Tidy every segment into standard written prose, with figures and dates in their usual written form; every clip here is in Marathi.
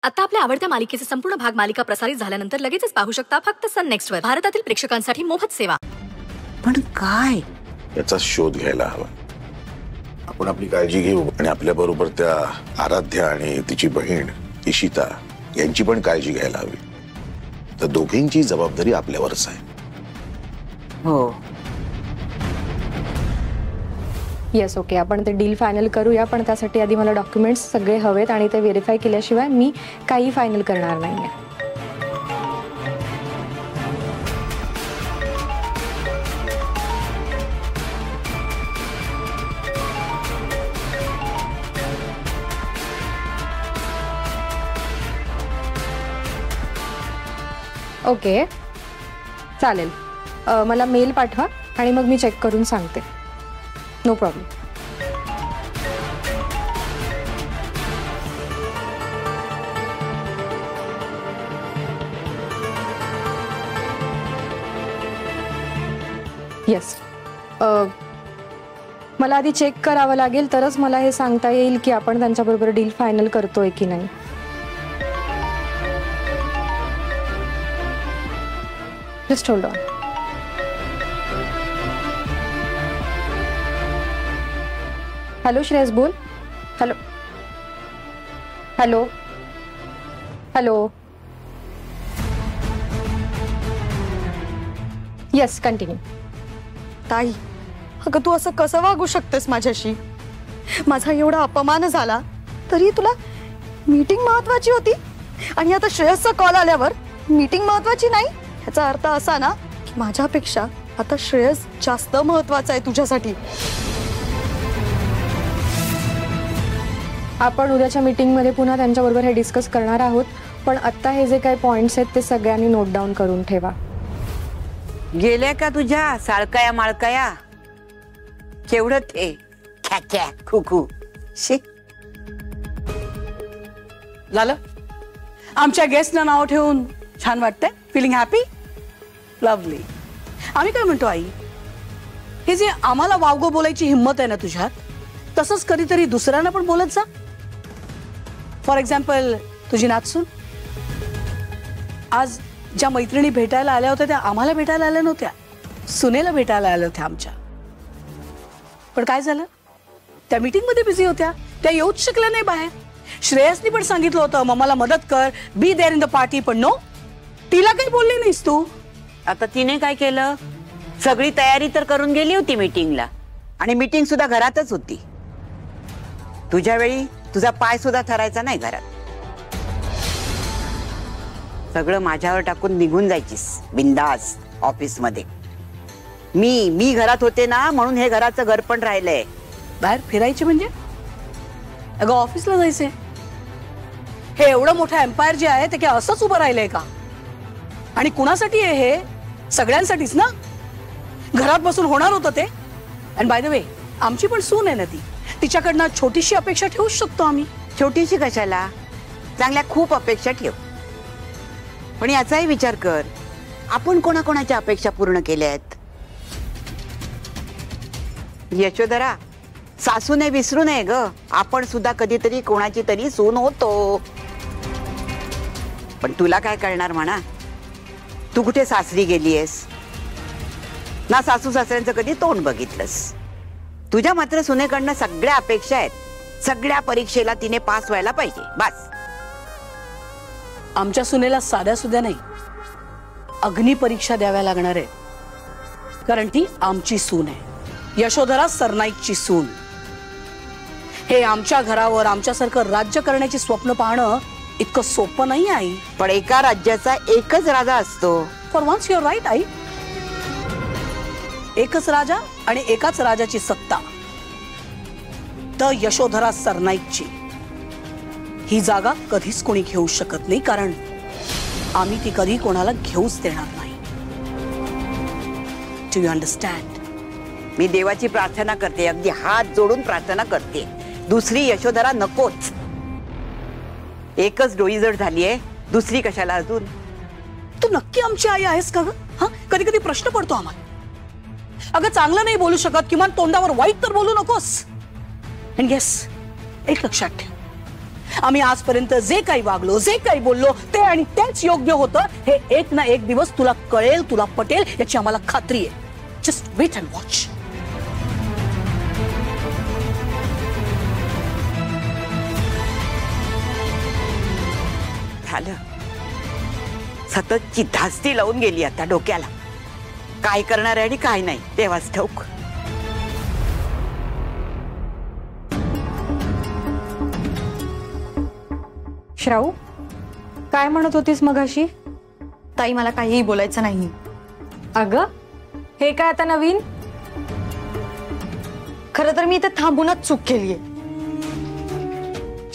आता आपल्या आवडत्या मालिकेचे संपूर्ण भाग मालिका प्रसारित झाल्यानंतर लगेचच पाहू शकता फक्त सन नेक्स्ट वर. भारतातील प्रेक्षकांसाठी मोफत सेवा. पण काय याचा शोध घ्यायला हवा. आपण आपली काळजी घेऊ आणि आपल्या बरोबर त्या आराध्या आणि तिची बहीण इशिता यांची पण काळजी घ्यायला हवी. तर दोघींची जबाबदारी आपल्यावरच आहे. हो येस ओके, आपण ते डील फायनल करूया, पण त्यासाठी आधी मला डॉक्युमेंट्स सगळे हवेत आणि ते व्हेरीफाय केल्याशिवाय मी काही फायनल करणार नाहीये. ओके चालेल, मला मेल पाठवा आणि मग मी चेक करून सांगते. No problem. येस, मला आधी चेक करावं लागेल, तरच मला हे सांगता येईल की आपण त्यांच्याबरोबर डील फायनल करतोय की नाही. Just hold on. Hello Shreyas, बोल. Hello hello hello. Yes, continue. ताई, अगं तू असं कसं वागू शकतेस माझ्याशी? माझा एवढा अपमान झाला तरी तुला मीटिंग महत्वाची होती आणि आता श्रेयसचा कॉल आल्यावर मीटिंग महत्वाची नाही. ह्याचा अर्थ असा ना की माझ्यापेक्षा आता श्रेयस जास्त महत्वाचा आहे तुझ्यासाठी. आपण उद्याच्या मीटिंगमध्ये पुन्हा त्यांच्याबरोबर हे डिस्कस करणार आहोत, पण आत्ता हे जे काही पॉइंट्स आहेत ते सगळ्यांनी नोट डाऊन करून ठेवा. गेल्या का तुझ्या साळकाया माळकाया? केवढं ते ख्या खुखू शी. झालं? आमच्या गेस्टना नाव ठेवून छान वाटतंय? Feeling happy? लवली. आम्ही काय म्हणतो आई, हे जे आम्हाला वावगं बोलायची हिंमत आहे ना तुझ्यात, तसंच कधीतरी दुसऱ्यांना पण बोलत जा. फॉर एक्झाम्पल तुझी नाचसून आज ज्या मैत्रिणी भेटायला आल्या होत्या त्या आम्हाला भेटायला आल्या नव्हत्या, सुनेला भेटायला आल्या होत्या आमच्या. पण काय झालं, त्या मीटिंग मध्ये बिझी होत्या, त्या येऊच शकल्या नाही बाहेर. श्रेयसनी पण सांगितलं होतं मम्माला मदत कर, be there in the party, पण नो, तिला काही बोलली नाहीस तू. आता तिने काय केलं, सगळी तयारी तर करून गेली होती मीटिंगला, आणि मीटिंग सुद्धा घरातच होती. तुझ्या वेळी तुझा पाय सुद्धा ठरायचा नाही घरात. सगळं माझ्यावर टाकून निघून जायचीस बिंदास ऑफिस मध्ये. मी घरात होते ना, म्हणून हे घराचं घर पण राहिलंय. बाहेर फिरायचे म्हणजे? अगं ऑफिसला जायचंय. हे एवढं मोठं एम्पायर जे आहे ते काय असंच उभं राहिलंय का? आणि कुणासाठी आहे हे? सगळ्यांसाठीच ना. घरात बसून होणार होतं ते. अँड बाय द वे, आमची पण सून आहे ना ती, तिच्याकडनं छोटीशी अपेक्षा ठेवूच शकतो आम्ही. छोटीशी कशाला, चांगल्या खूप अपेक्षा ठेव. पण याचाही विचार कर, आपण कोणाकोणाच्या अपेक्षा पूर्ण केल्या आहेत. यशोधरा, सासूने विसरू नये ग, आपण सुद्धा कधीतरी कोणाची तरी सून होतो. पण तुला काय कळणार म्हणा, तू कुठे सासरी गेलीयस ना, सासू सासऱ्यांचं कधी तोंड बघितलंस. तुझ्या मात्र सुनेकडनं सगळ्या अपेक्षा आहेत. सगळ्या परीक्षेला तिने पास व्हायला पाहिजे, बस. आमच्या सुनेला साध्या सुद्धा नाही, अग्नी परीक्षा द्याव्या लागणार आहे, कारण ती आमची सून आहे. यशोधरा सरनाईकची सून. हे आमच्या घरावर आमच्यासारखं राज्य करण्याची स्वप्न पाहणं इतकं सोपं नाही आई. पण एका राज्याचा एकच राजा असतो. फॉर वन्स युअर राईट आई. एकच राजा आणि एकाच राजाची सत्ता, तर यशोधरा सरनाईकची. ही जागा कधीच कोणी घेऊ शकत नाही, कारण आम्ही ती कधी कोणाला घेऊच देणार नाही. Do you understand? मी देवाची प्रार्थना करते, अगदी हात जोडून प्रार्थना करते, दुसरी यशोधरा नकोच. एकच डोळी जड झालीये, दुसरी कशाला अजून. तू नक्की आमची आई आहेस का ग? हा, कधी कधी प्रश्न पडतो आम्हाला. अगं चांगलं नाही बोलू शकत, किमान तोंडावर वाईट तर बोलू नकोस. अँड येस, एक लक्षात ठेव, आम्ही आजपर्यंत जे काही वागलो, जे काही बोललो, ते आणि तेच योग्य होतं हे एक ना एक दिवस तुला कळेल, तुला पटेल, याची आम्हाला खात्री आहे. Just wait and watch. झालं. सततची धास्ती लावून गेली आता डोक्याला. काय करणार आहे आणि काय नाही तेव्हाच ठाऊक. श्राऊ, काय म्हणत होतीस मगाशी? ताई मला काहीही बोलायचं नाही. अगं, हे काय आता नवीन? खरं तर मी इथे थांबूनच चूक केलीये.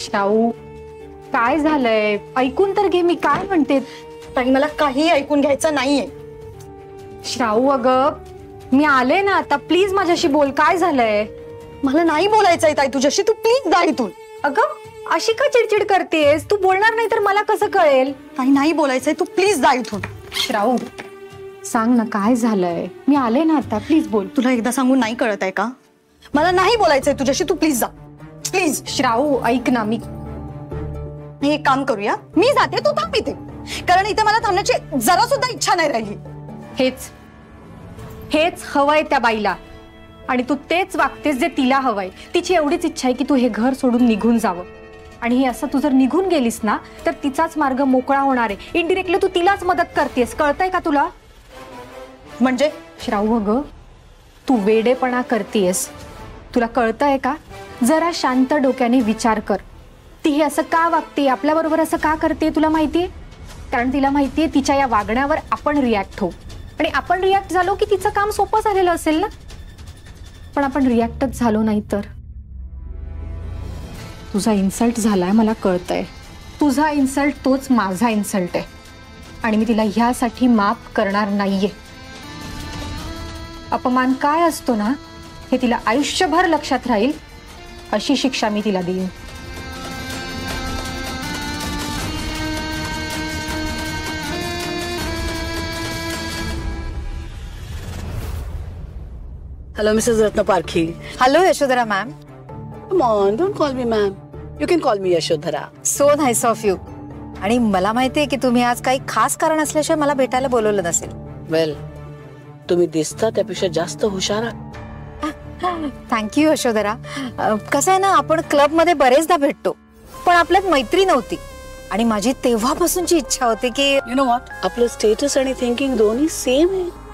श्राऊ, काय झालंय? ऐकून तर घे मी काय म्हणते. ताई मला काही ऐकून घ्यायचं नाहीये. श्राऊ अगं, मी आले ना आता, प्लीज माझ्याशी बोल. काय झालंय? मला नाही बोलायचंय ताई तुझ्याशी. तू प्लीज जा इथून. अगं, अशी का चिडचिड करतेस? तू बोलणार नाही तर मला कसं कळेल? ताई नाही बोलायचंय. तू प्लीज जा इथून. श्राऊ, सांग ना काय झालंय? मी आले ना आता, प्लीज बोल. तुला एकदा सांगून नाही कळत आहे का? मला नाही बोलायचंय तुझ्याशी. तू प्लीज जा. प्लीज. श्राऊ ऐक ना, मी एक काम करूया, मी जाते, तू थांब इथे. कारण इथे मला थांबण्याची जरा सुद्धा इच्छा नाही राहिली. हेच हवंय त्या बाईला, आणि तू तेच वागतेस जे तिला हवंय. तिची एवढीच इच्छा आहे की तू हे घर सोडून निघून जावं. आणि हे असं तू जर निघून गेलीस ना तर तिचाच मार्ग मोकळा होणार आहे. इनडिरेक्टली तू तिलाच मदत करतेस. कळतंय का तुला? म्हणजे श्राऊ अगं, तू वेडेपणा करतेस. तुला कळतंय का? जरा शांत डोक्याने विचार कर. ती हे असं का वागते, आपल्या बरोबर असं का करते? तुला माहितीये? कारण तिला माहितीये तिच्या या वागण्यावर आपण रिॲक्ट होऊ, आणि आपण रिॲक्ट झालो की तिचं काम सोपं झालेलं असेल ना. पण आपण रिॲक्टच झालो नाही तर. तुझा इन्सल्ट झालाय मला कळतंय. तुझा इन्सल्ट तोच माझा इन्सल्ट आहे, आणि मी तिला ह्यासाठी माफ करणार नाहीये. अपमान काय असतो ना हे तिला आयुष्यभर लक्षात राहील, अशी शिक्षा मी तिला देईन. Hello, Mrs. Ratna Parkhi. Hello, Yashodhara ma'am. Come on, don't call me ma'am. You can call me Yashodhara. So nice of you. आणि मला माहिती आहे की तुम्ही आज काही खास कारण असल्याशिवाय मला भेटायला बोलवलं नसेल. Well, तुम्ही दिसता त्यापेक्षा जास्त हुशार आहात. थँक्यू यशोधरा. कसं आहे ना, आपण क्लब मध्ये बरेचदा भेटतो, पण आपल्यात मैत्री नव्हती. आणि माझी तेव्हापासूनची इच्छा होती की यू नो व्हॉट, आपलं स्टेटस आणि थिंकिंग दोन्ही सेम आहे.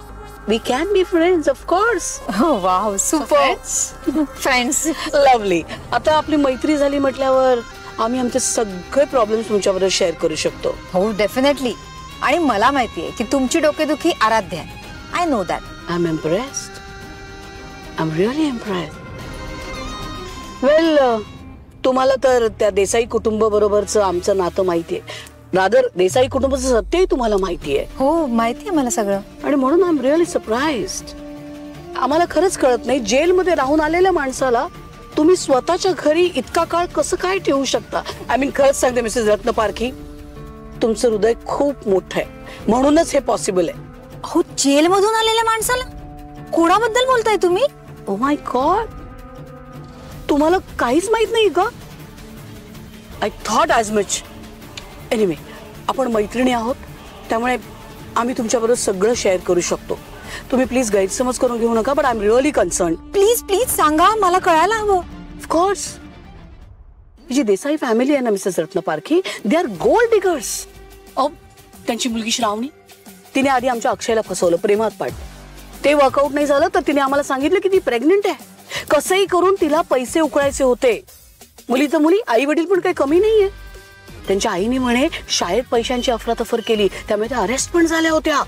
We can be friends of course. Wow, super friends. Lovely. आता आपली मैत्री झाली म्हटल्यावर आम्ही आमचे सगळे प्रॉब्लेम्स तुमच्याबरोबर शेअर करू शकतो. हो, डेफिनेटली. आणि मला माहिती आहे की तुमची डोकेदुखी आराध्य आहे. I know that. I am impressed. I am really impressed. Well, तुम्हाला तर त्या देसाई कुटुंब बरोबरचं आमचं नातं माहिती आहे. रादर देसाई कुटुंबाचं सत्यही तुम्हाला माहिती आहे. हो, माहिती आहे मला सगळं. आणि म्हणून आय एम रिअली सरप्राइज्ड. आम्हाला खरंच कळत नाही, जेलमध्ये राहून आलेल्या माणसाला तुम्ही स्वतःच्या घरी इतका काळ कसं काय ठेवू शकता. आय मीन, खरंच सांगते मिसेस रत्न पारखी, तुमचं हृदय खूप मोठं आहे, म्हणूनच हे पॉसिबल आहे. हो, जेल मधून आलेल्या माणसाला कोणाबद्दल बोलताय तुम्ही? ओ माय गॉड, तुम्हाला काहीच माहित नाही का? I thought as much. Anyway, आपण मैत्रिणी आहोत, त्यामुळे आम्ही तुमच्याबरोबर सगळं शेअर करू शकतो. तुम्ही प्लीज गैरसमज करून घेऊ नका, but I am really concern. Please please सांगा, मला कळायला हवं. ऑफकोर्स, जी देसाई फॅमिली आहे ना मिसेस रत्न पारखी, दे आर गोल्ड डिगर्स. त्यांची मुलगी श्रावणी, तिने आधी आमच्या अक्षयला फसवलं, प्रेमात पाडलं. ते वर्कआउट नाही झालं तर तिने आम्हाला सांगितलं की ती प्रेग्नेंट आहे. कसंही करून तिला पैसे उकळायचे होते. मुलीचं मुली, आई वडील पण काही कमी नाहीये. त्यांच्या आईने म्हणे शाळेत पैशांची अफरातफर केली, त्यामुळे त्या अरेस्ट पण झाल्या होत्या.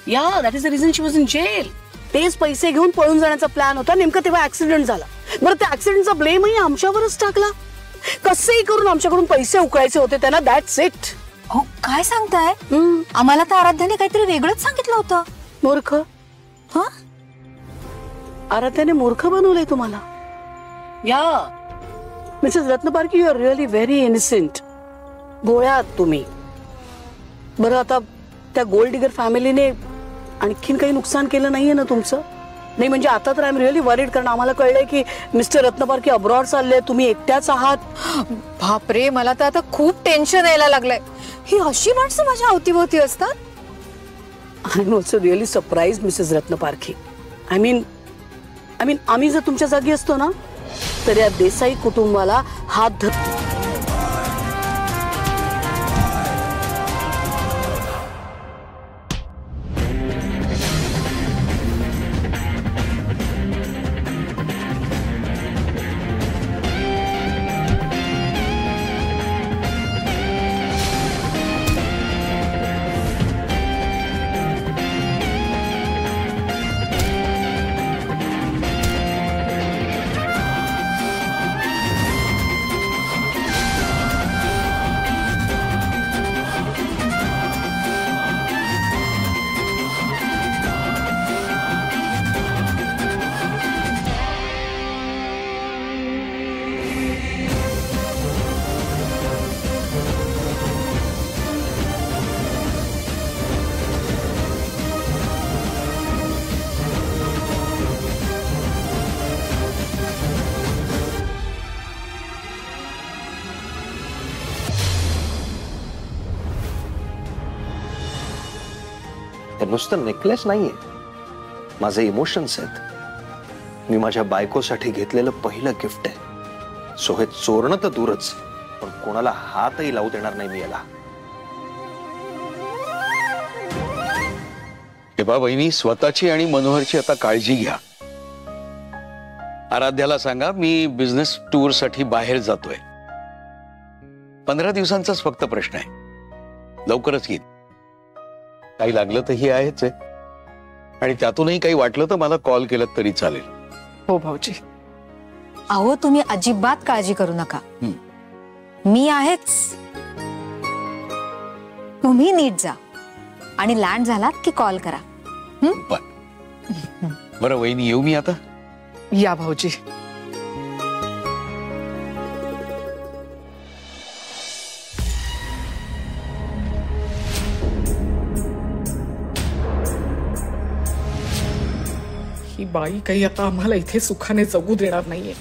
या that is the reason she was in jail. तेच पैसे घेऊन पळून जाण्याचा प्लॅन होता. नेमकं तेव्हा ऍक्सिडेंट झाला. बरं, त्या ऍक्सिडेंटचा ब्लेमही आमच्यावरच टाकला. कसंही करून आमच्याकडून पैसे उकळायचे होते त्यांना. That's it. हो, काय सांगताय? आम्हाला तर आराध्याने काहीतरी वेगळंच सांगितलं होतं. मूर्ख. हा, आराध्याने मूर्ख बनवलंय तुम्हाला. या Mrs Ratnaparkhi, you are really very innocent. भोळ्यात तुम्ही. बरं, आता त्या गोल्ड डिगर फॅमिलीने आणखीन काही नुकसान केलं नाहीये ना तुमचं? नाही म्हणजे आता तर आय एम रिअली वरीड, कारण आम्हाला कळलंय की मिस्टर रत्नपारखी अब्रॉड चालले, तुम्ही एकट्याच आहात. बापरे, मला तर आता खूप टेन्शन यायला लागलंय. ही अशी माणसं माझ्या अवतीभोवती असतात. I am also really surprise Mrs Ratnaparkhi. I mean आम्ही जर तुमच्या जागी असतो ना तर या देसाई कुटुंबाला हात धर. नुसतं नेकलेस नाहीये, माझे इमोशन्स आहेत. मी माझ्या बायकोसाठी घेतलेलं पहिलं गिफ्ट आहे. सो हे चोरणं तर दूरच, पण कोणाला हातही लावू देणार नाही मी याला. हे बा बहिणी, स्वतःची आणि मनोहरची आता काळजी घ्या. आराध्याला सांगा मी बिझनेस टूर साठी बाहेर जातोय. 15 दिवसांचाच फक्त प्रश्न आहे, लवकरच येईल. काही लागलं तर ही आहेच आहे, आणि त्यातूनही काही वाटलं तर मला कॉल केलं तरी चालेल. हो भाऊजी. अहो तुम्ही अजिबात काळजी करू नका, मी आहेच. तुम्ही नीट जा आणि लँड झालात की कॉल करा. बरं वहिनी, येऊ मी आता? या भाऊजी. ही बाई काही आता आम्हाला इथे सुखाने जगू देणार नाहीये.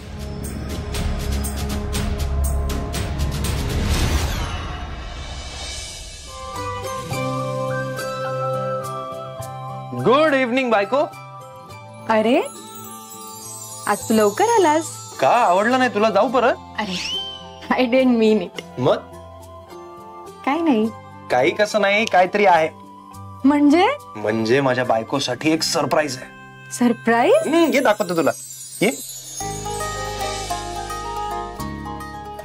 गुड इव्हनिंग बायको. अरे आज तू लवकर आलास. का आवडलं नाही तुला? जाऊ परत. अरे आय डिडंट मीन इट. मग काय नाही. काही कसं नाही, काहीतरी आहे. म्हणजे माझ्या बायकोसाठी एक सरप्राईज आहे. सरप्राईज? ये दाखवतो तुला. ये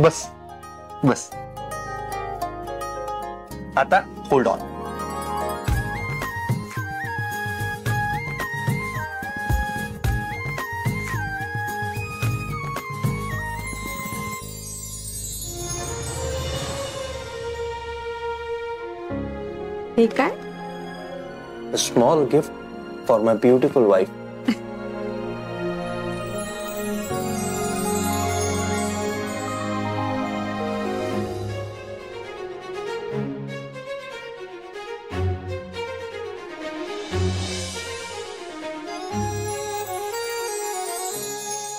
बस बस. आता होल्ड ऑन. हे काय? A small gift for my beautiful wife.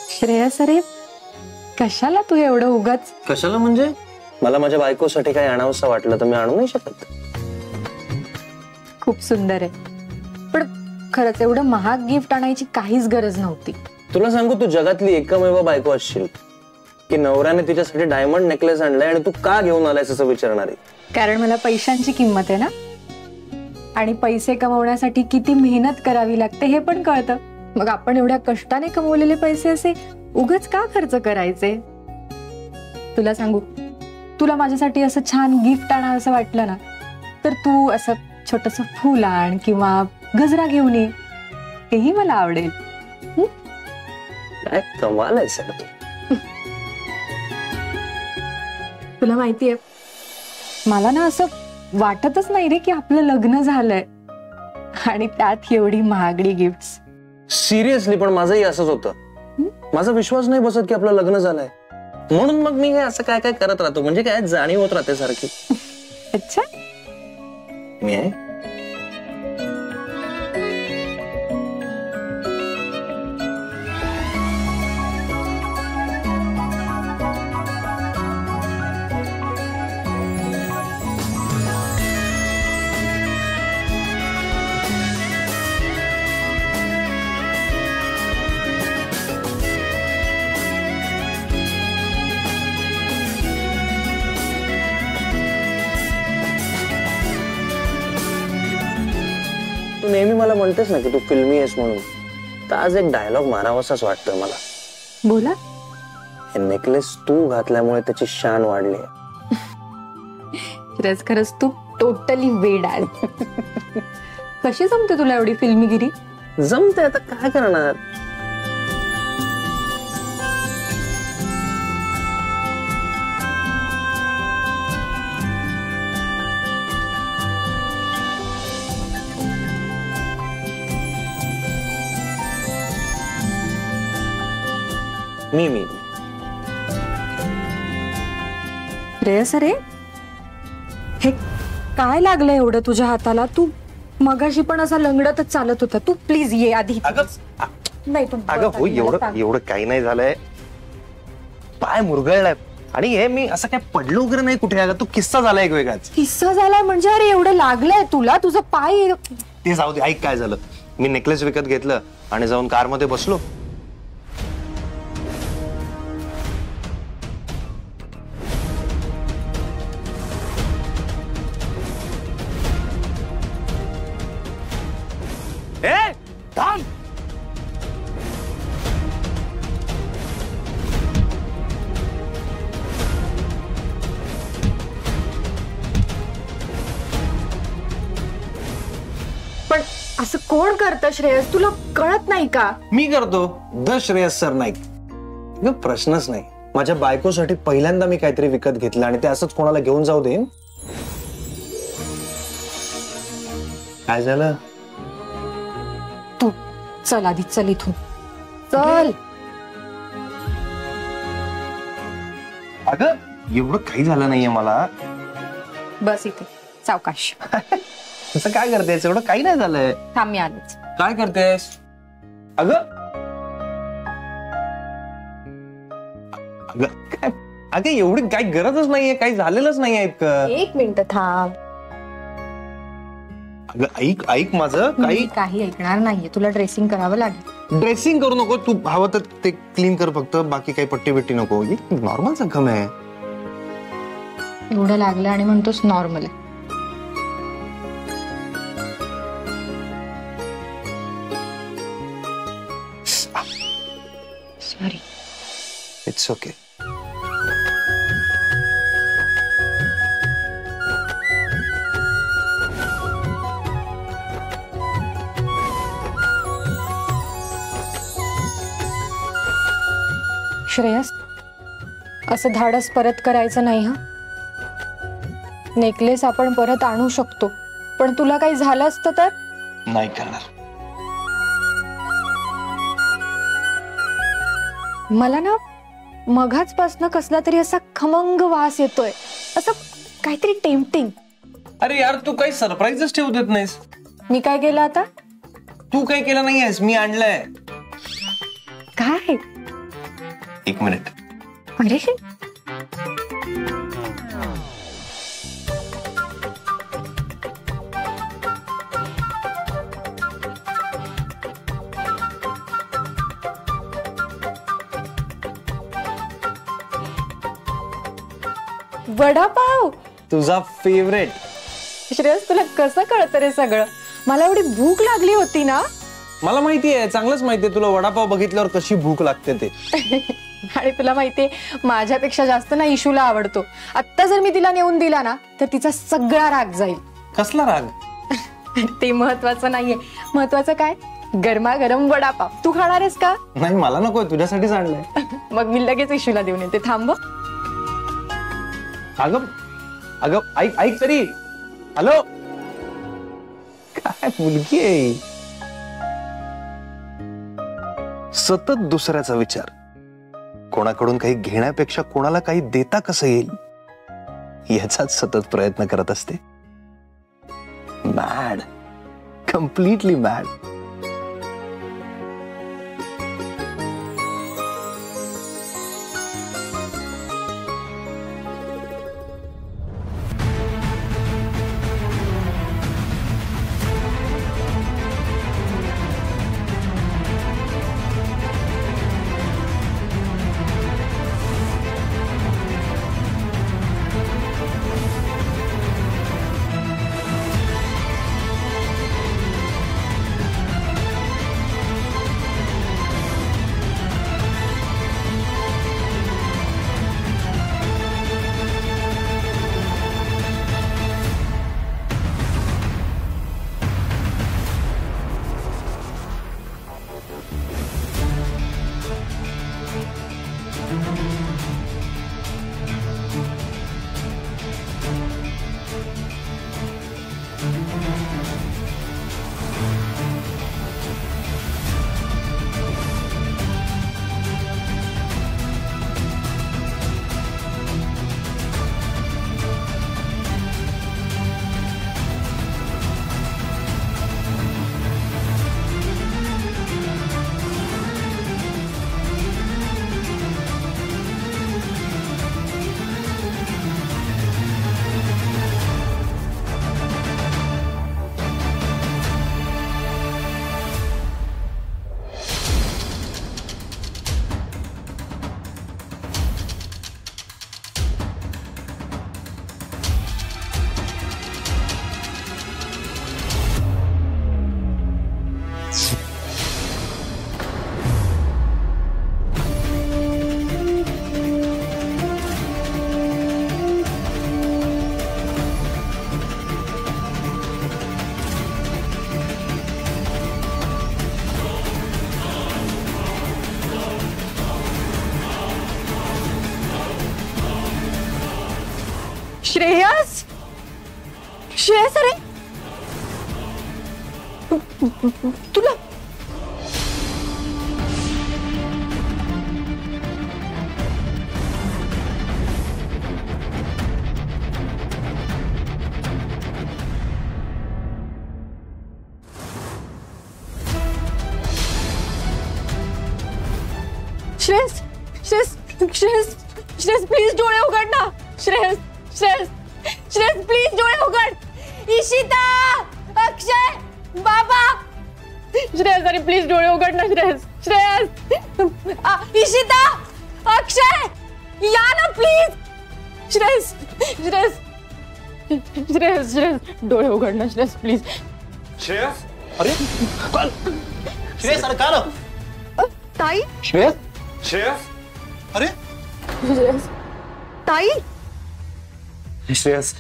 Shreyas, अरे कशाला तू एवढं उगाच? कशाला म्हणजे? मला माझ्या बायकोसाठी काही आणावंसं वाटलं तर मी आणू नाही शकत. खूप सुंदर आहे, पण खरंच एवढं महाग गिफ्ट आणायची काहीच गरज नव्हती. तुला सांगू, तू जगातली एकमेव बायको असशील की नवऱ्याने तिच्यासाठी डायमंड नेकलेस आणलाय आणि तू का घेऊन आलायस असं विचारणार आहे. कारण मला पैशांची किंमत आहे ना, आणि पैसे कमवण्यासाठी किती मेहनत करावी लागते हे पण कळतं. मग आपण एवढ्या कष्टाने कमवलेले पैसे असे उगाच का खर्च करायचे? तुला सांगू, तुला माझ्यासाठी असं छान गिफ्ट आणावं असं वाटलं ना, तर तू असं छोटस फुल आण किंवा गजरा घेऊन ये, तेही मला आवडेल. काय कमाल आहे सर. तुला माहितीये, मला ना असं वाटतच नाही रे की आपलं लग्न झालंय, आणि त्यात एवढी महागडी गिफ्ट्स. सिरियसली, पण माझंही असंच होतं. माझा विश्वास नाही बसत की आपलं लग्न झालंय, म्हणून मग मी हे असं काय काय करत राहतो. म्हणजे काय जाणीव होत राहते सारखी. अच्छा, मी आहे. तू नेहमी मला म्हणतेस ना की तू फिल्मी आहेस म्हणून, तर आज एक डायलॉग मारावासाच वाटतोय मला. बोला. हे नेकलेस तू घातल्यामुळे त्याची शान वाढली. खरंच तू टोटली वेड आहे. कशी जमते तुला एवढी फिल्मीगिरी? जमते, आता काय करणार. मी श्रेयस, अरे हे काय लागलं एवढं तुझ्या हाताला? तू मगाशी पण असा लंगडतच चालत होता. तू प्लीज ये आधी. नाही तू अगं हो, एवढं काही नाही झालंय. पाय मुरगळलाय आणि हे मी असं काय पडलो वगैरे नाही कुठे. अगं तू किस्सा झालाय एक वेगळाच. किस्सा झालाय म्हणजे? अरे एवढं लागलंय तुला, तुझं पाय. ते जाऊ दे, ऐक काय झालं. मी नेकलेस विकत घेतलं आणि जाऊन कार मध्ये बसलो. थांब. पण असं कोण करतं श्रेयस? तुला कळत नाही का? मी करतो. The Shreyas sir Naik. प्रश्नच नाही. माझ्या बायकोसाठी पहिल्यांदा मी काहीतरी विकत घेतलं आणि ते असंच कोणाला घेऊन जाऊ देईन. काय झालं? तू चल आधी, चल इथून चल. अगं एवढं काही झालं नाहीये मला. बस इथे सावकाश. असं काय करतेस? एवढं काही नाही झालंय. थांब, मी आलेच. काय करतेस? अगं अगं एवढी काही गरजच नाहीये, काही झालेलंच नाहीये इतकं. एक मिनिट थांब. अगं ऐक माझं. काही ऐकणार नाहीये. तुला ड्रेसिंग करावं लागेल. ड्रेसिंग करू नको तू. हवं तर ते क्लीन कर फक्त. बाकी काही पट्टी बिट्टी नको. नॉर्मल जखम आहे. एवढं लागलं आणि म्हणतोस नॉर्मल आहे. सॉरी. It's okay. श्रेयस, असं धाडस परत करायचं नाही. हा नेकलेस आपण परत आणू शकतो, पण तुला काही झालं असतं तर? नाही करणार. मला ना मघाचपासनं कसला तरी असा खमंग वास येतोय, असं काहीतरी टेम्पटिंग. अरे यार, तू काही सरप्राईजच ठेवू देत नाहीस. मी काय केलं आता? तू काही केलं नाहीयेस, मी आणलंय. काय? एक मिनिट. अरे वडापाव, तुझा फेवरेट. श्रेयस, तुला कसं कळतं रे सगळं? मला एवढी भूक लागली होती ना. मला माहितीये, चांगलंच माहितीये तुला वडापाव बघितल्यावर कशी भूक लागते ते. आणि तुला माहितीये, माझ्यापेक्षा जास्त ना इशूला आवडतो. आता जर मी तिला नेऊन दिला ना तर तिचा सगळा राग जाईल. कसला राग? ते महत्वाचं नाहीये. महत्वाचं काय? गरमागरम वडापाव. तू खाणार आहेस का? नाही, मला नकोय, तुझ्यासाठीच आणलंय. मग मी लगेच इशूला देऊन येते. थांब. अगं अगं ऐक तरी. हॅलो, काय मुलगी आहे. सतत दुसऱ्याचा विचार. कोणाकडून काही घेण्यापेक्षा कोणाला काही देता कसं येईल याचाच सतत प्रयत्न करत असते. Mad, completely mad. Shreyas, Shreyas, अरे तुला श्रेयस, श्रेयस, श्रेयस, श्रेयस प्लीज डोळे उघड ना. श्रेयस, श्रेयस, श्रेयस प्लीज डोळे उघड. इशिता, अक्षय, बाबा. श्रेयस अरे प्लीज डोळे उघड ना. श्रेयस, श्रेयस, इशिता, अक्षय, या ना प्लीज. श्रेयस, श्रेयस, श्रेयस, श्रेयस डोळे उघड ना. श्रेयस प्लीज. श्रेयस, अरे श्रेयस, अरे का ताई. श्रेयस, श्रेयस, अरे श्रेयस, ताई. श्रेयस,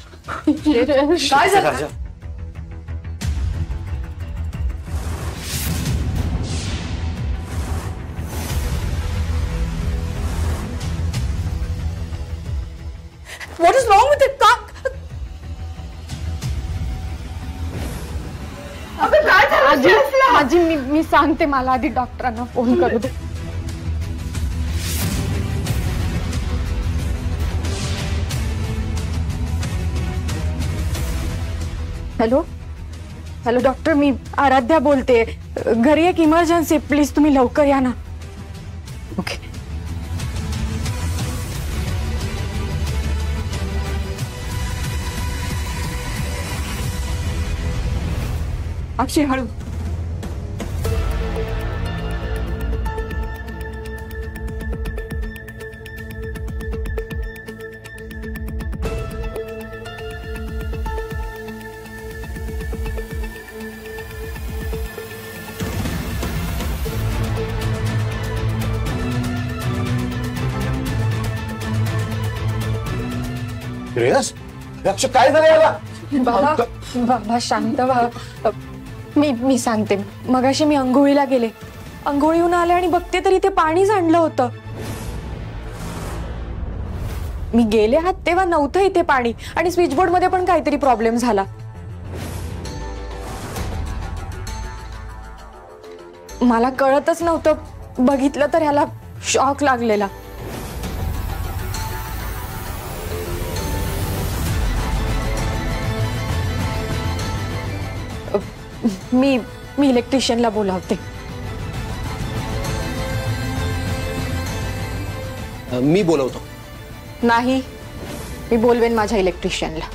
काय झालं? What is wrong with it? आजी मी सांगते, मला आधी डॉक्टरांना फोन करू दे. हॅलो हॅलो डॉक्टर, मी आराध्या बोलते. घरी एक इमर्जन्सी, प्लीज तुम्ही लवकर या ना. ओके. अक्षय हळू. श्रेयस, अक्षय काय झालं याला? बाबा बाबा शांत व्हा. मी सांगते. मगाशी मी अंघोळीला गेले, अंघोळीहून आले आणि बघते तर इथे पाणी सांडलं होतं. मी गेले आत तेव्हा नव्हतं इथे पाणी, आणि स्विचबोर्ड मध्ये पण काहीतरी प्रॉब्लेम झाला. मला कळतच नव्हतं, बघितलं तर ह्याला शॉक लागलेला. मी इलेक्ट्रिशियनला बोलावते. मी बोलवतो. नाही, मी बोलवेन माझ्या इलेक्ट्रिशियनला.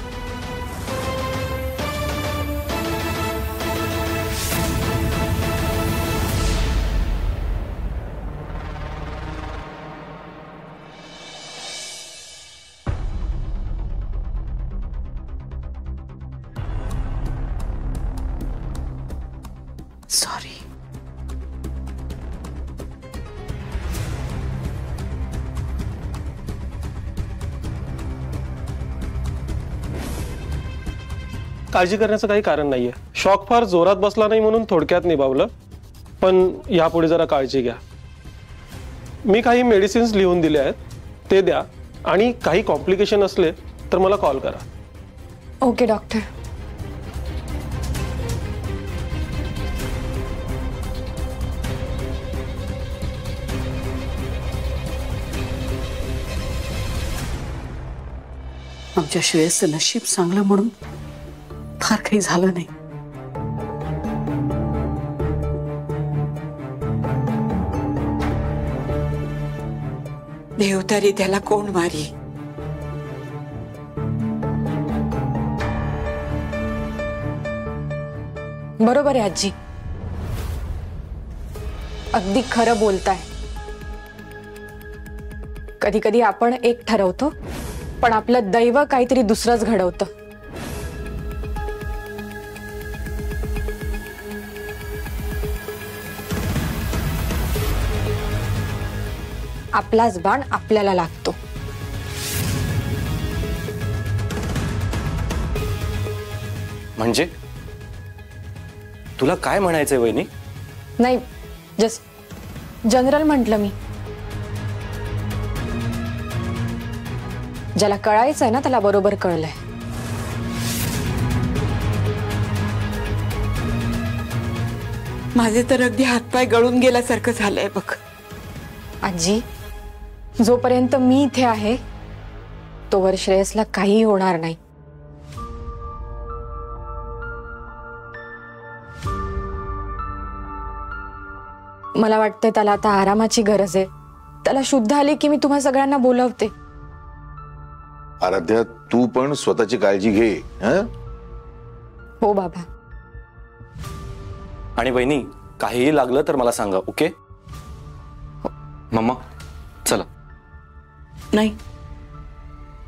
सॉरी. काळजी करण्याचं काही कारण नाहीये. शॉक फार जोरात बसला नाही म्हणून थोडक्यात निभावलं, पण यापुढे जरा काळजी घ्या. मी काही मेडिसिन्स लिहून दिले आहेत, ते द्या, आणि काही कॉम्प्लिकेशन असले तर मला कॉल करा. Okay doctor. आमच्या श्रेयसचं नशीब चांगलं म्हणून फार काही झालं नाही. देवतारी त्याला कोण मारी. बरोबर आहे आजी, अगदी खरं बोलताय. कधी कधी आपण एक ठरवतो, पण आपलं दैव काहीतरी दुसरंच घडवतं. आपलाच बाण आपल्याला लागतो. म्हणजे तुला काय म्हणायचंय वहिनी? नाही, जस्ट जनरल म्हटलं मी. ज्याला कळायचंय ना त्याला बरोबर कळलंय. माझे तर अगदी हातपाय गळून गेल्यासारखं झालंय बघ. आजी, जोपर्यंत मी इथे आहे तोवर श्रेयसला काही होणार नाही. मला वाटतं त्याला आता आरामाची गरज आहे. त्याला शुद्ध आली की मी तुम्हा सगळ्यांना बोलवते. आराध्या, तू पण स्वतःची काळजी घे. हं? हो बाबा. आणि बहिणी, काहीही लागलं तर मला सांगा. ओके मम्मा, चला. नाही,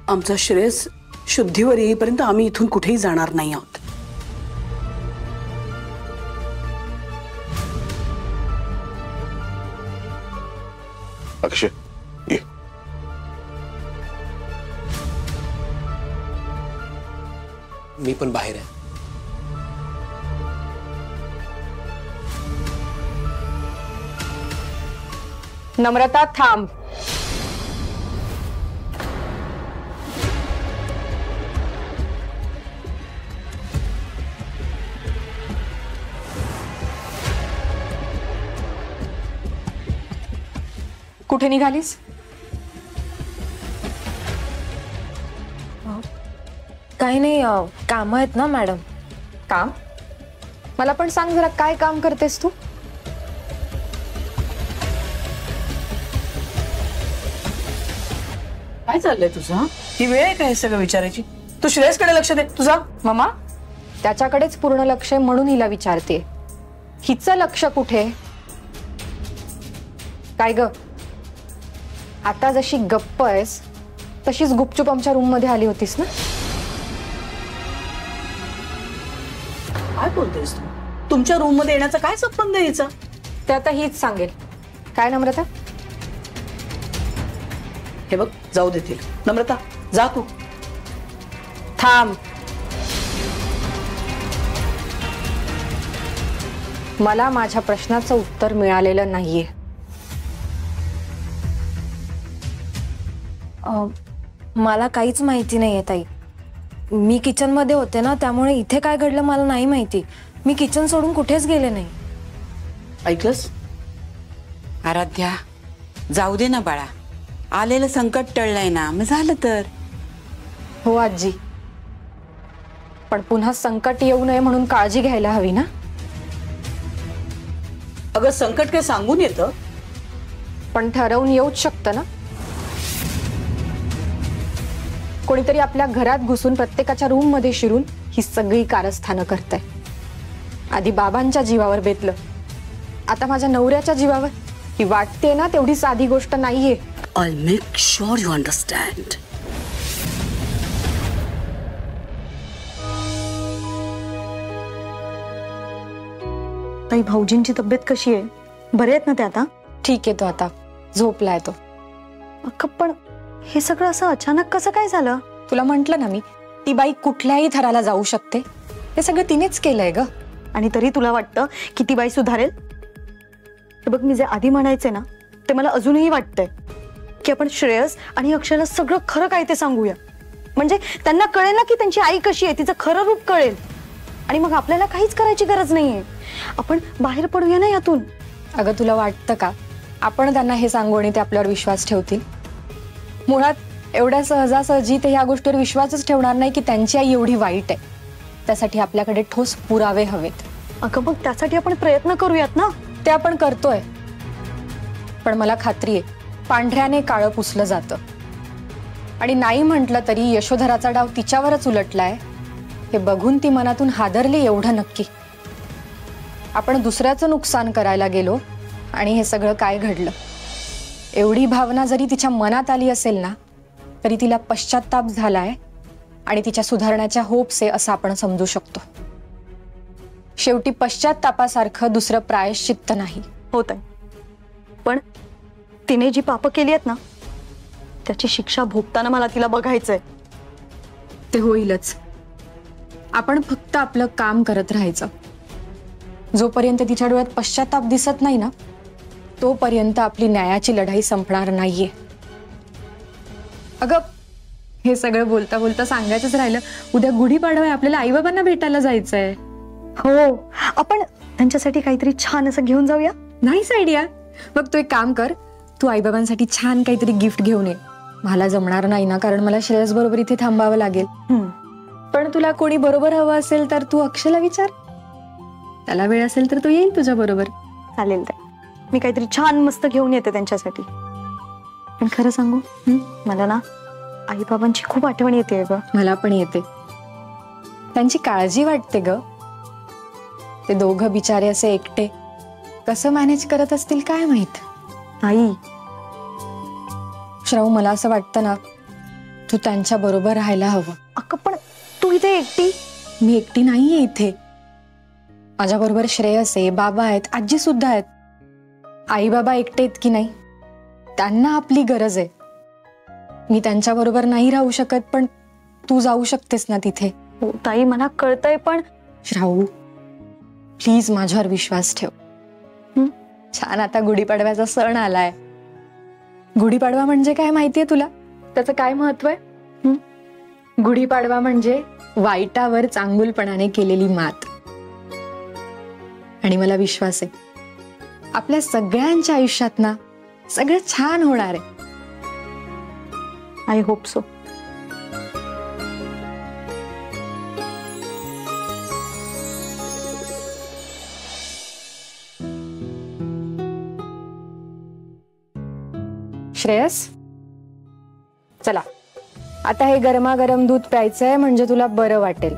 आमचा श्रेयस शुद्धीवर येईपर्यंत आम्ही इथून कुठेही जाणार नाही आहोत. अक्षय, ये. मी पण बाहेर आहे. नम्रता, थांब. कुठे निघालीस? काही नाही, काम आहेत ना मॅडम. काम? मला पण सांग जरा, काय काम करतेस तू? काय चाललंय तुझं? ही वेळ आहे का हे सगळं विचारायची? तू श्रेयसकडे लक्ष दे. तुझा ममा, त्याच्याकडेच पूर्ण लक्ष आहे म्हणून हिला विचारते. हिचं लक्ष कुठे? काय ग, आता जशी गप्प आहेस तशीच गुपचूप आमच्या रूम मध्ये आली होतीस ना? काय बोलतेस तू? तुमच्या रूम मध्ये येण्याचा काय संबंध आहे हिचा? ते आता हीच सांगेल. काय नम्रता? हे बघ, जाऊ देतील. नम्रता, जा तू. थांब. मला माझ्या प्रश्नाचं उत्तर मिळालेलं नाहीये. मला काहीच माहिती नाहीये ताई. मी किचन मध्ये होते ना, त्यामुळे इथे काय घडलं मला नाही माहिती. मी किचन सोडून कुठेच गेले नाही. ऐकलंस? आराध्या, जाऊ दे ना बाळा. आलेलं संकट टळलंय ना, मग झालं तर. हो आजी, पण पुन्हा संकट येऊ नये म्हणून काळजी घ्यायला हवी ना. अगं, संकट काय सांगून येतं? पण ठरवून येऊच शकतं ना. कोणीतरी आपल्या घरात घुसून प्रत्येकाच्या रूम मध्ये शिरून ही सगळी कारस्थानं करतंय. आधी बाबांच्या जीवावर बेतलं, आता माझ्या नवऱ्याच्या जीवावर. ही वाटते ना तेवढी साधी गोष्ट नाहीये. I'll make sure you understand. ताई, भाऊजींची तब्येत कशी आहे? बरे आहेत ना ते आता? ठीक आहे, तो आता झोपलाय तो. अख्खा, पण हे सगळं असं अचानक कसं काय झालं? तुला म्हंटल ना मी, ती बाई कुठल्याही थराला जाऊ शकते. हे सगळं तिनेच केलंय ग. आणि तरी तुला वाटतं की ती बाई सुधारेल? हे बघ, मी जे आधी म्हणायचे ना ते मला अजूनही वाटतंय की आपण श्रेयस आणि अक्षयला सगळं खरं काय ते सांगूया. म्हणजे त्यांना कळेल ना की त्यांची आई कशी आहे, तिचं खरं रूप कळेल. आणि मग आपल्याला काहीच करायची गरज नाहीये. आपण बाहेर पडूया ना यातून. अगं, तुला वाटतं का आपण त्यांना हे सांगू आणि ते आपल्यावर विश्वास ठेवतील? मुळात एवढ्या सहजासहजी ते ह्या गोष्टीवर विश्वासच ठेवणार नाही की त्यांची आई एवढी वाईट आहे. त्यासाठी आपल्याकडे ठोस पुरावे हवेत. अगं, मग त्यासाठी आपण प्रयत्न करूयात ना. ते आपण करतोय, पण मला खात्री आहे पांढऱ्याने काळं पुसलं जातं. आणि नाही म्हटलं तरी यशोधराचा डाव तिच्यावरच उलटलाय हे बघून ती मनातून हादरली, एवढं नक्की. आपण दुसऱ्याचं नुकसान करायला गेलो आणि हे सगळं काय घडलं. एवढी भावना जरी तिच्या मनात आली असेल ना, तरी तिला पश्चाताप झालाय आणि तिच्या सुधारण्याच्या होप्स आहे असं आपण समजू शकतो. शेवटी पश्चातापासारखं दुसरं प्रायश्चित्त नाही. होत आहे, पण तिने जी पापं केली आहेत ना त्याची शिक्षा भोगताना मला तिला बघायचंय. ते होईलच. आपण फक्त आपलं काम करत राहायचं. जोपर्यंत तिच्या डोळ्यात पश्चाताप दिसत नाही ना, तोपर्यंत आपली न्यायाची लढाई संपणार नाहीये. अगं, हे सगळं बोलता बोलता सांगायचंच राहिलं, उद्या गुढीपाडवा आहे, आपल्याला आई बाबांना भेटायला जायचंय. हो, आपण त्यांच्यासाठी काहीतरी छान असं घेऊन जाऊया. नाहीच आयडिया. मग तू एक काम कर, तू आई बाबांसाठी छान काहीतरी गिफ्ट घेऊन ये. मला जमणार नाही ना, कारण मला श्रेयस बरोबर इथे थांबावं लागेल. पण तुला कोणी बरोबर हवं असेल तर तू अक्षयला विचार, त्याला वेळ असेल तर तो येईल तुझ्या बरोबर. चालेल, मी काहीतरी छान मस्त घेऊन येते त्यांच्यासाठी. पण खरं सांगू, मला ना आई बाबांची खूप आठवण येते ग. मला पण येते. त्यांची काळजी वाटते ग. ते दोघं बिचारे असे एकटे कसं मॅनेज करत असतील काय माहित. आई श्राऊ, मला असं वाटतं ना, तू त्यांच्या बरोबर राहायला हवं. अक्का, पण तू इथे एकटी? मी एकटी नाहीये इथे. माझ्या बरोबर श्रेयस आहे, बाबा आहेत, आजी सुद्धा आहेत. आई बाबा एकटे आहेत की नाही, त्यांना आपली गरज आहे. मी त्यांच्या बरोबर नाही राहू शकत, पण तू जाऊ शकतेस ना तिथे. हो ताई, मला कळतंय, पण श्राऊ प्लीज माझ्यावर विश्वास ठेव. छान, आता गुढीपाडव्याचा सण आलाय. गुढीपाडवा म्हणजे काय माहितीये तुला? त्याचं काय महत्व आहे? गुढीपाडवा म्हणजे वाईटावर चांगुलपणाने केलेली मात. आणि मला विश्वास आहे आपल्या सगळ्यांच्या आयुष्यात ना सगळं छान होणार आहे. I hope so. श्रेयस, चला आता हे गरमागरम दूध प्यायचंय, म्हणजे तुला बरं वाटेल.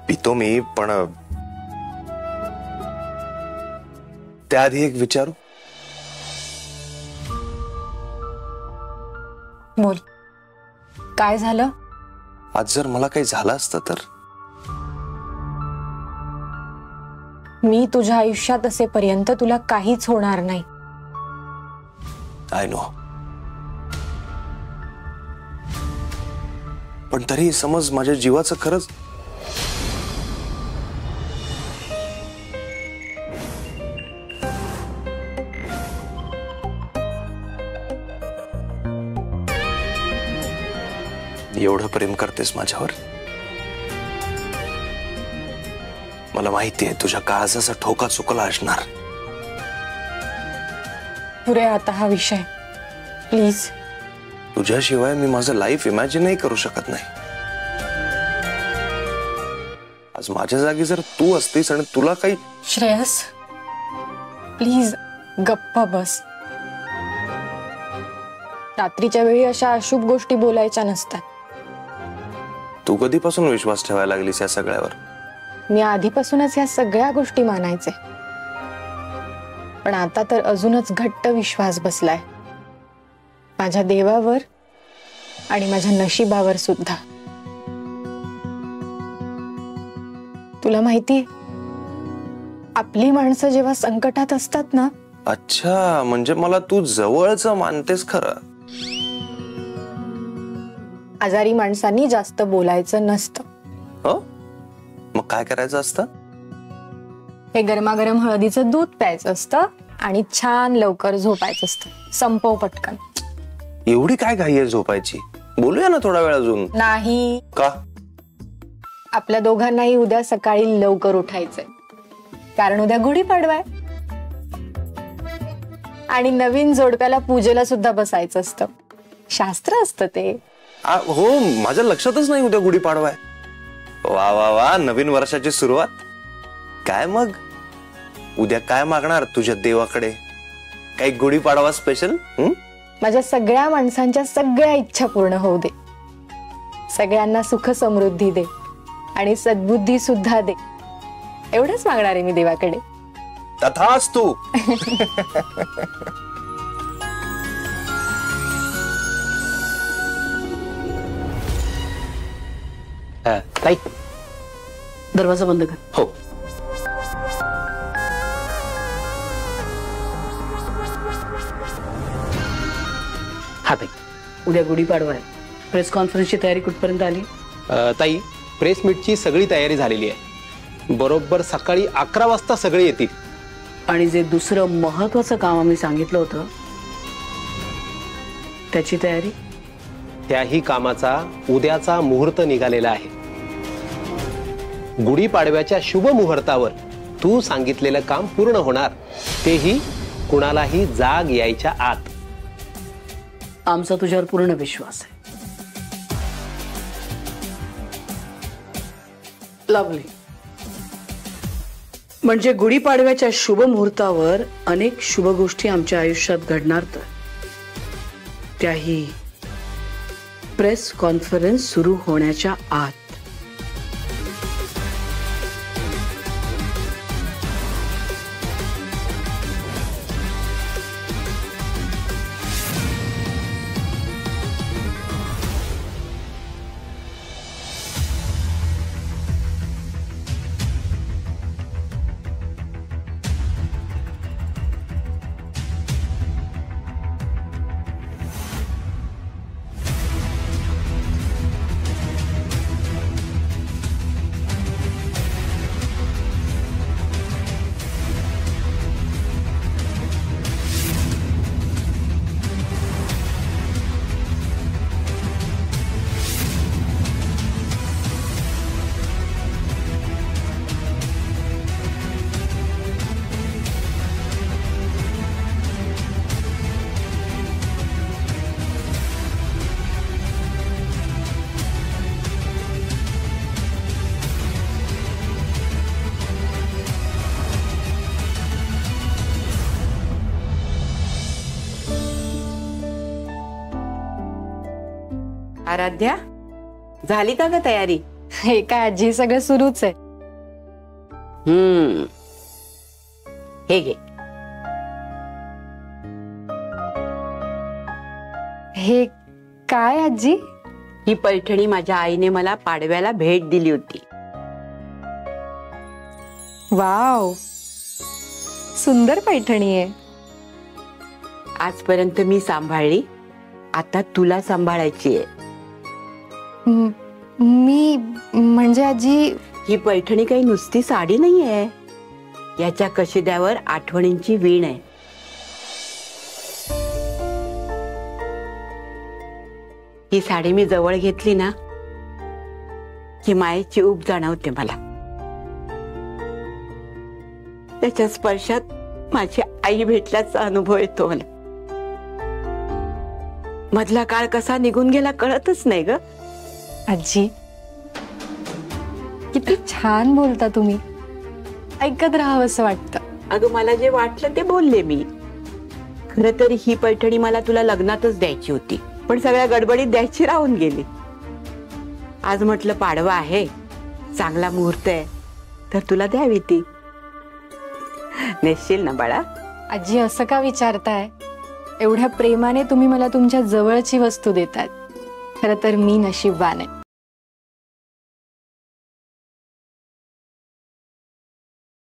पितो मी, पण त्याआधी एक विचारू. बोल, काय झालं? आज जर मला काही झालं असतं तर? मी तुझ्या आयुष्यात असेपर्यंत तुला काहीच होणार नाही. आय नो, पण तरी समज माझ्या जीवाचं खरंच एवढं प्रेम करतेस माझ्यावर. मला माहितीये तुझ्या काळजाचा ठोका चुकला असणार. पुरे आता हा विषय प्लीज. तुझ्याशिवाय मी माझं लाईफ इमॅजिनही करू शकत नाही. आज माझ्या जागी जर तू असतीस आणि तुला काही. श्रेयस प्लीज गप्प बस. रात्रीच्या वेळी अशा अशुभ गोष्टी बोलायच्या नसतात. तू कधीपासून विश्वास ठेवायला लागलीस या सगळ्यावर? मी आधीपासूनच या सगळ्या गोष्टी मानायचे, पण आता तर अजूनच घट्ट विश्वास बसलाय माझ्या देवावर आणि माझ्या नशिबावर सुद्धा. तुला माहिती, आपली माणसं जेव्हा संकटात असतात ना. अच्छा, म्हणजे मला तू जवळचं मानतेस खरं. आजारी माणसांनी जास्त बोलायचं नसतं. हो, मग काय करायचं असतं? हे गरमागरम हळदीचं दूध प्यायचं असतं आणि छान लवकर झोपायचं असतं. संपव पटकन. एवढी काय घाई आहे झोपायची? बोलूया ना थोडा वेळ अजून. नाही. का? आपल्या दोघांनाही उद्या सकाळी लवकर उठायचंय, कारण उद्या गुढीपाडवा आहे आणि नवीन जोडप्याला पूजेला सुद्धा बसायचं असतं. शास्त्र असतं ते. हो, माझ्या लक्षातच नाही उद्या गुढीपाडवा आहे. वा वा वा, नवीन वर्षाची सुरुवात. काय मग उद्या काय मागणार तुझ्या देवाकडे? काही गुढीपाडवा स्पेशल? माझ्या सगळ्या माणसांच्या सगळ्या इच्छा पूर्ण होऊ दे. सगळ्यांना सुख समृद्धी दे आणि सद्बुद्धी सुद्धा दे. एवढंच मागणार आहे मी देवाकडे. तथास्तु. ताई, दरवाजा बंद कर. हो. हा ताई, उद्या गुढीपाडवा आहे. प्रेस कॉन्फरन्सची तयारी कुठपर्यंत आली? ताई, प्रेस मीटची सगळी तयारी झालेली आहे. बरोबर सकाळी 11 वाजता सगळे येतील. आणि जे दुसरं महत्वाचं काम आम्ही सांगितलं होतं त्याची तयारी? त्याही कामाचा उद्याचा मुहूर्त निघालेला आहे. गुढीपाडव्याच्या शुभ मुहूर्तावर तू सांगितलेलं काम पूर्ण होणार, तेही कुणालाही जाग यायच्या आत. आमचा तुझ्यावर पूर्ण विश्वास आहे. लवली. म्हणजे गुढीपाडव्याच्या शुभ मुहूर्तावर अनेक शुभ गोष्टी आमच्या आयुष्यात घडणार, तर त्याही प्रेस कॉन्फरन्स सुरू होण्याच्या आत. आराध्या, झाली का ग तयारी? हे काय आजी, सगळं सुरूच आहे. हे घे. हे काय आजी? ही पैठणी माझ्या आईने मला पाडव्याला भेट दिली होती. वाव, सुंदर पैठणी आहे. आजपर्यंत मी सांभाळली, आता तुला सांभाळायची आहे. मी म्हणजे आजी, ही पैठणी काही नुसती साडी नाहीये, याच्या कशिद्यावर आठवणींची वीण आहे. ही साडी मी जवळ घेतली ना की मायेची ऊब जाणवते मला. त्याच्या स्पर्शात माझी आई भेटल्याचा अनुभव येतो मला. मधला काळ कसा निघून गेला कळतच नाही ग. आजी, किती छान बोलता तुम्ही, ऐकत राहावं असं वाटतं. अगं, मला जे वाटलं ते बोलले मी. खरं तर ही पैठणी मला तुला लग्नातच द्यायची होती, पण सगळ्या गडबडीत द्यायची राहून गेली. आज म्हटलं पाडवा आहे, चांगला मुहूर्त आहे, तर तुला द्यावी ती. नेसशील ना बाळा? आजी, असं का विचारताय? एवढ्या प्रेमाने तुम्ही मला तुमच्या जवळची वस्तू देतात. खरं तर मी नशीबवान आहे.